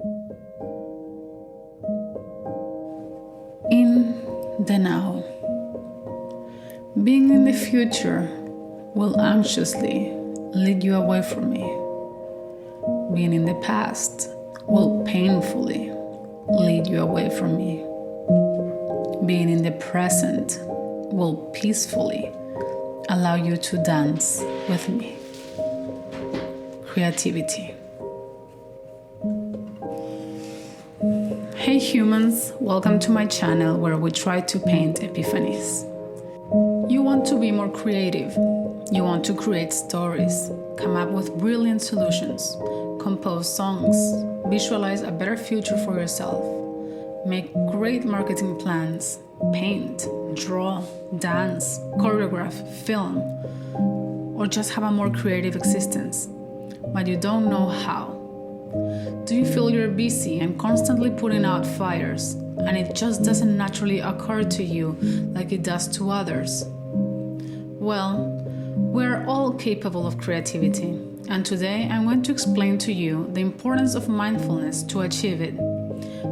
In the now. Being in the future will anxiously lead you away from me. Being in the past will painfully lead you away from me. Being in the present will peacefully allow you to dance with me. Creativity. Hey humans, welcome to my channel where we try to paint epiphanies. You want to be more creative. You want to create stories, come up with brilliant solutions, compose songs, visualize a better future for yourself, make great marketing plans, paint, draw, dance, choreograph, film, or just have a more creative existence, but you don't know how. Do you feel you're busy and constantly putting out fires, and it just doesn't naturally occur to you like it does to others? Well, we're all capable of creativity, and today I'm going to explain to you the importance of mindfulness to achieve it,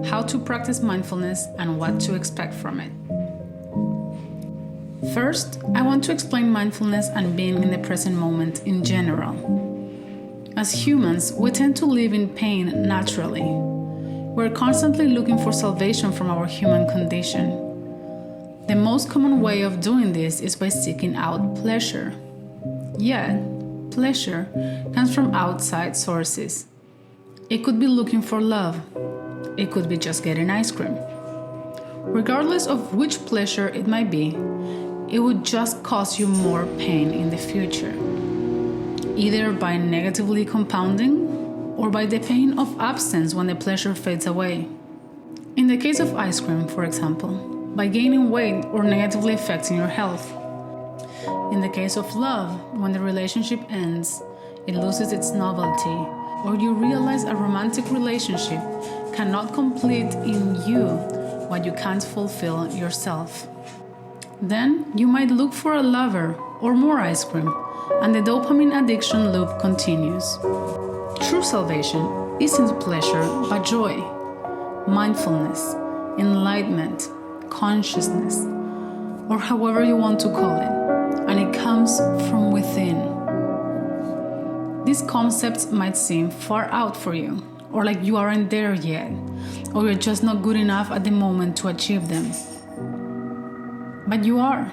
how to practice mindfulness, and what to expect from it. First, I want to explain mindfulness and being in the present moment in general. As humans, we tend to live in pain naturally. We're constantly looking for salvation from our human condition. The most common way of doing this is by seeking out pleasure. Yet, pleasure comes from outside sources. It could be looking for love. It could be just getting ice cream. Regardless of which pleasure it might be, it would just cause you more pain in the future, either by negatively compounding or by the pain of absence when the pleasure fades away. In the case of ice cream, for example, by gaining weight or negatively affecting your health. In the case of love, when the relationship ends, it loses its novelty, or you realize a romantic relationship cannot complete in you what you can't fulfill yourself. Then you might look for a lover or more ice cream, and the dopamine addiction loop continues. True salvation isn't pleasure, but joy, mindfulness, enlightenment, consciousness, or however you want to call it, and it comes from within. These concepts might seem far out for you, or like you aren't there yet, or you're just not good enough at the moment to achieve them. But you are.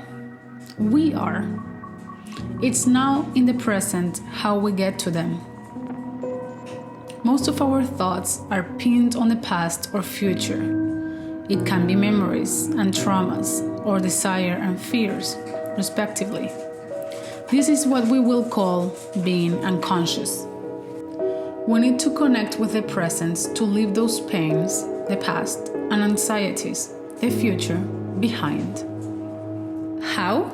We are. It's now in the present how we get to them. Most of our thoughts are pinned on the past or future. It can be memories and traumas, or desire and fears, respectively. This is what we will call being unconscious. We need to connect with the present to leave those pains, the past, and anxieties, the future, behind. How?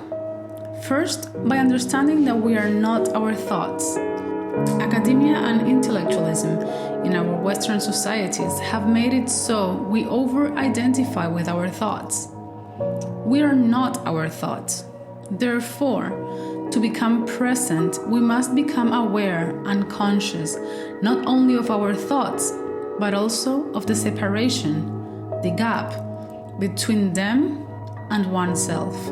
First, by understanding that we are not our thoughts. Academia and intellectualism in our Western societies have made it so we over-identify with our thoughts. We are not our thoughts. Therefore, to become present, we must become aware and conscious not only of our thoughts, but also of the separation, the gap between them and oneself.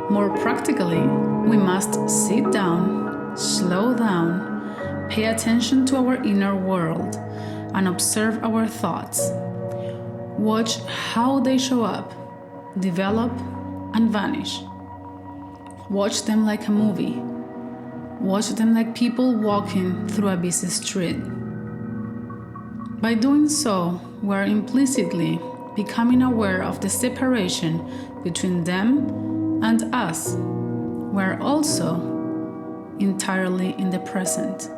More practically, we must sit down, slow down, pay attention to our inner world, and observe our thoughts. Watch how they show up, develop, and vanish. Watch them like a movie. Watch them like people walking through a busy street. By doing so, we are implicitly becoming aware of the separation between them and us. We are also entirely in the present.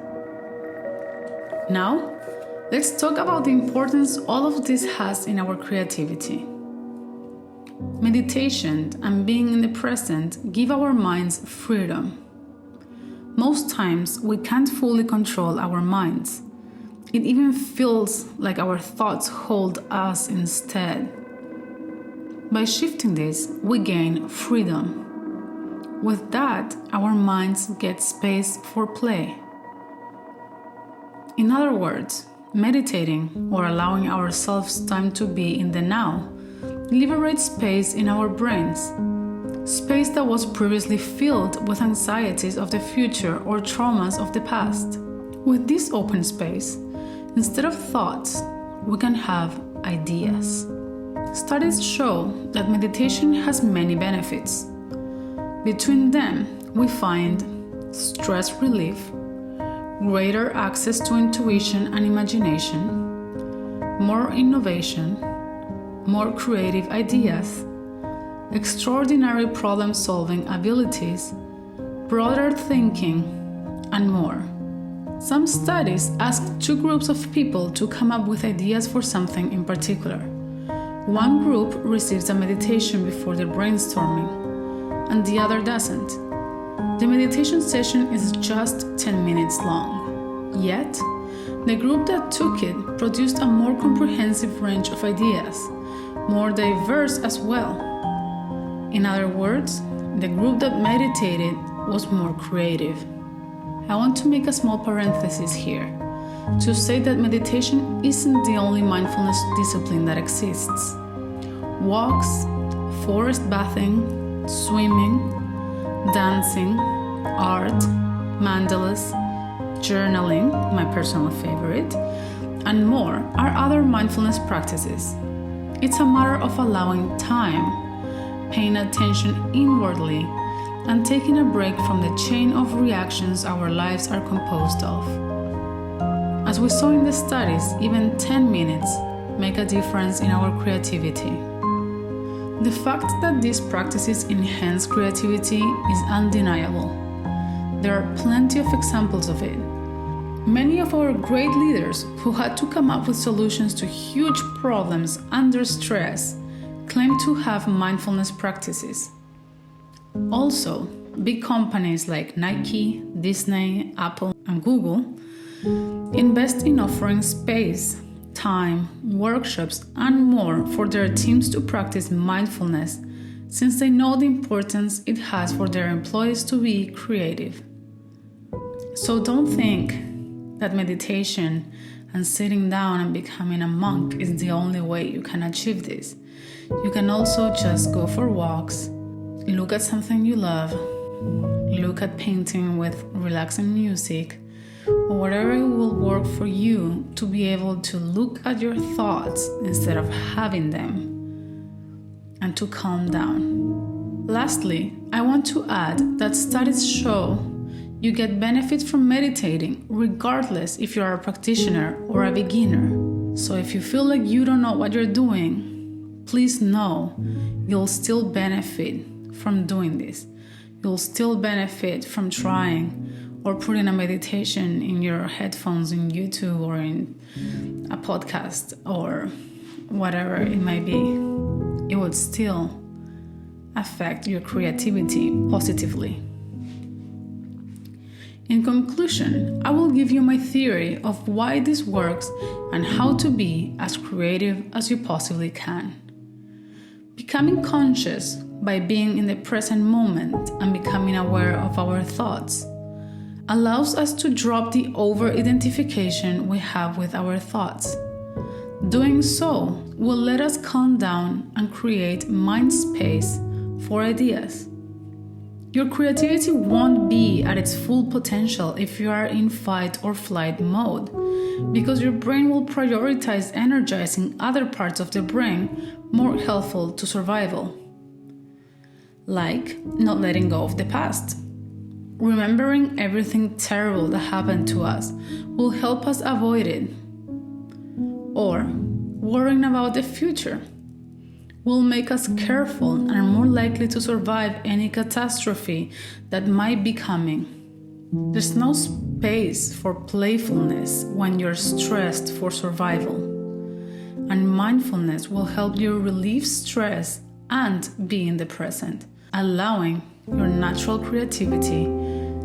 Now, let's talk about the importance all of this has in our creativity. Meditation and being in the present give our minds freedom. Most times, we can't fully control our minds. It even feels like our thoughts hold us instead. By shifting this, we gain freedom. With that, our minds get space for play. In other words, Meditating, or allowing ourselves time to be in the now, liberates space in our brains, space that was previously filled with anxieties of the future or traumas of the past. With this open space, instead of thoughts, we can have ideas. Studies show that meditation has many benefits. Between them, we find stress relief, greater access to intuition and imagination, more innovation, more creative ideas, extraordinary problem-solving abilities, broader thinking, and more. Some studies asked two groups of people to come up with ideas for something in particular. One group receives a meditation before the brainstorming, and the other doesn't. The meditation session is just 10 minutes long. Yet, the group that took it produced a more comprehensive range of ideas, more diverse as well. In other words, the group that meditated was more creative. I want to make a small parenthesis here to say that meditation isn't the only mindfulness discipline that exists. Walks, forest bathing, swimming, dancing, art, mandalas, journaling, my personal favorite, and more are other mindfulness practices. It's a matter of allowing time, paying attention inwardly, and taking a break from the chain of reactions our lives are composed of. As we saw in the studies, even 10 minutes make a difference in our creativity. The fact that these practices enhance creativity is undeniable. There are plenty of examples of it. Many of our great leaders who had to come up with solutions to huge problems under stress claim to have mindfulness practices. Also, big companies like Nike, Disney, Apple, and Google invest in offering space, time, workshops, and more for their teams to practice mindfulness, since they know the importance it has for their employees to be creative. So don't think that meditation and sitting down and becoming a monk is the only way you can achieve this. You can also just go for walks, look at something you love, look at painting with relaxing music, or whatever will work for you to be able to look at your thoughts instead of having them, and to calm down. Lastly, I want to add that studies show you get benefits from meditating regardless if you are a practitioner or a beginner. So if you feel like you don't know what you're doing, please know you'll still benefit from doing this. You'll still benefit from trying or putting a meditation in your headphones in YouTube or in a podcast or whatever it might be. It would still affect your creativity positively. In conclusion, I will give you my theory of why this works and how to be as creative as you possibly can. Becoming conscious by being in the present moment and becoming aware of our thoughts allows us to drop the over-identification we have with our thoughts. Doing so will let us calm down and create mind space for ideas. Your creativity won't be at its full potential if you are in fight or flight mode, because your brain will prioritize energizing other parts of the brain more helpful to survival. Like not letting go of the past. Remembering everything terrible that happened to us will help us avoid it. Or worrying about the future will make us careful and more likely to survive any catastrophe that might be coming. There's no space for playfulness when you're stressed for survival. And mindfulness will help you relieve stress and be in the present, allowing your natural creativity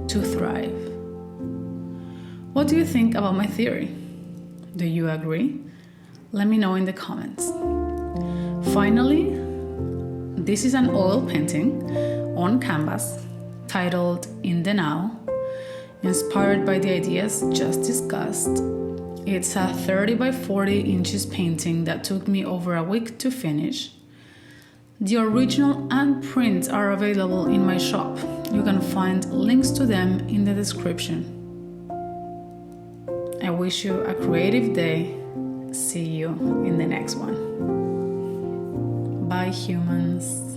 to thrive. What do you think about my theory? Do you agree? Let me know in the comments. Finally, this is an oil painting on canvas titled In the Now, inspired by the ideas just discussed. It's a 30 by 40 inches painting that took me over a week to finish. The original and prints are available in my shop. You can find links to them in the description. I wish you a creative day. See you in the next one. Bye, humans.